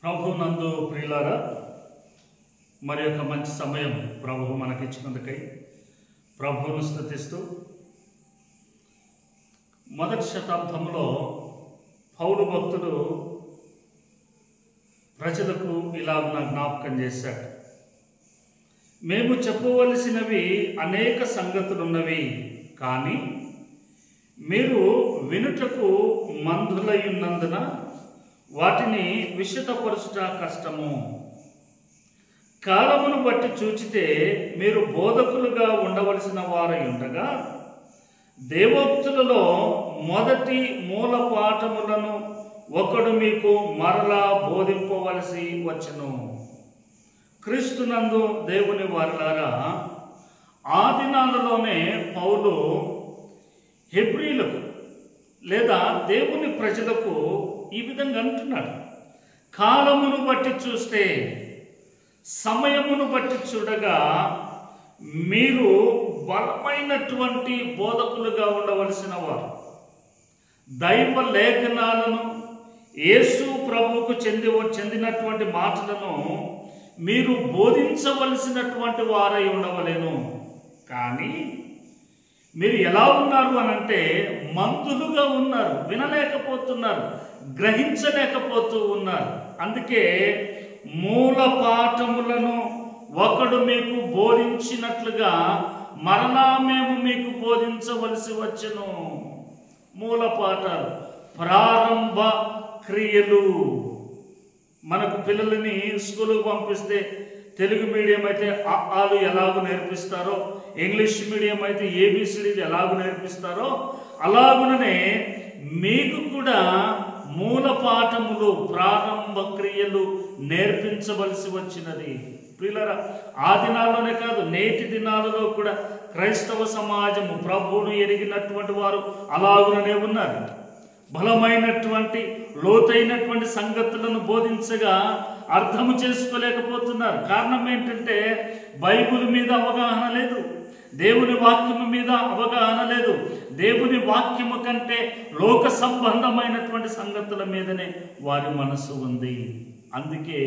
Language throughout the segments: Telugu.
ప్రభు నందు ప్రియులారా, మరి యొక్క మంచి సమయం ప్రభు మనకిచ్చినందుకై ప్రభువును స్తుతిస్తూ, మొదటి శతాబ్దంలో పౌలు భక్తుడు ప్రజలకు ఇలాగున జ్ఞాపకం చేశాడు. మేము చెప్పవలసినవి అనేక సంగతులున్నవి, కానీ మీరు వినుటకు మందులై ఉన్నందున వాటిని విశదపరచుట కష్టము. కాలమును బట్టి చూచితే మీరు బోధకులుగా ఉండవలసిన వారై ఉండగా, దేవోక్తులలో మొదటి మూల పాఠములను ఒకడు మీకు మరలా బోధింపవలసి వచ్చును. క్రీస్తునందు దేవుని వారలారా, ఆ దినాలలోనే పౌలు హెబ్రీలకు లేదా దేవుని ప్రజలకు ఈ విధంగా అంటున్నాడు. కాలమును బట్టి చూస్తే, సమయమును బట్టి చూడగా మీరు బలమైనటువంటి బోధకులుగా ఉండవలసిన వారు, దైవ లేఖనాలను, యేసు ప్రభువుకు చెందినటువంటి మాటలను మీరు బోధించవలసినటువంటి వారై ఉండవలేను. కానీ మీరు ఎలా ఉన్నారు అనంటే మంతులుగా ఉన్నారు, వినలేకపోతున్నారు, గ్రహించలేకపోతూ ఉన్నారు. అందుకే మూల పాఠములను ఒకడు మీకు బోధించినట్లుగా మరలా మేము మీకు బోధించవలసి వచ్చును. మూల పాఠాలు, ప్రారంభ క్రియలు. మనకు పిల్లలని స్కూలుకు పంపిస్తే తెలుగు మీడియం అయితే ఆలు ఎలాగో నేర్పిస్తారో, ఇంగ్లీష్ మీడియం అయితే ఏబిసిడీలు ఎలాగో నేర్పిస్తారో, అలాగుననే మీకు కూడా మూల పాఠములు, ప్రారంభ క్రియలు నేర్పించవలసి వచ్చినది. ప్రియులారా, ఆ దినాల్లోనే కాదు, నేటి దినాలలో కూడా క్రైస్తవ సమాజము ప్రభువును ఎరిగినటువంటి వారు అలాగుననే ఉన్నారు. బలమైనటువంటి లోతైనటువంటి సంగతులను బోధించగా అర్థము చేసుకోలేకపోతున్నారు. కారణం ఏంటంటే బైబిల్ మీద అవగాహన లేదు, దేవుని వాక్యము మీద అవగాహన లేదు. దేవుని వాక్యము కంటే లోక సంబంధమైనటువంటి సంగతుల మీదనే వారి మనసు ఉంది. అందుకే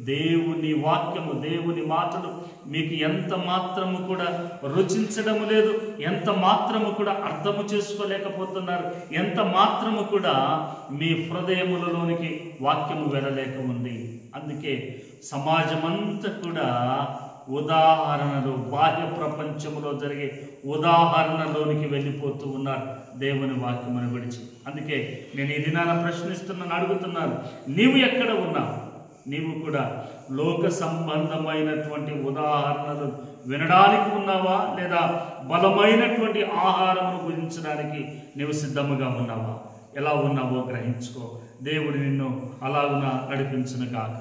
దేవుని వాక్యము, దేవుని మాటలు మీకు ఎంత మాత్రము కూడా రుచించడము లేదు, ఎంత మాత్రము కూడా అర్థము చేసుకోలేకపోతున్నారు, ఎంత మాత్రము కూడా మీ హృదయములలోనికి వాక్యము వెళ్ళలేక ఉంది. అందుకే సమాజమంతా కూడా ఉదాహరణలు, బాహ్య ప్రపంచంలో జరిగే ఉదాహరణలోనికి వెళ్ళిపోతూ ఉన్నారు దేవుని వాక్యమును విడిచి. అందుకే నేను ఈ దినాన ప్రశ్నిస్తున్నాను, అడుగుతున్నాను, నీవు ఎక్కడ ఉన్నావు? నీవు కూడా లోక సంబంధమైనటువంటి ఉదాహరణలు వినడానికి ఉన్నావా, లేదా బలమైనటువంటి ఆహారమును భుజించడానికి నీవు సిద్ధముగా ఉన్నావా? ఎలా ఉన్నావో గ్రహించుకో. దేవుడు నిన్ను అలాగున నడిపించును గాక.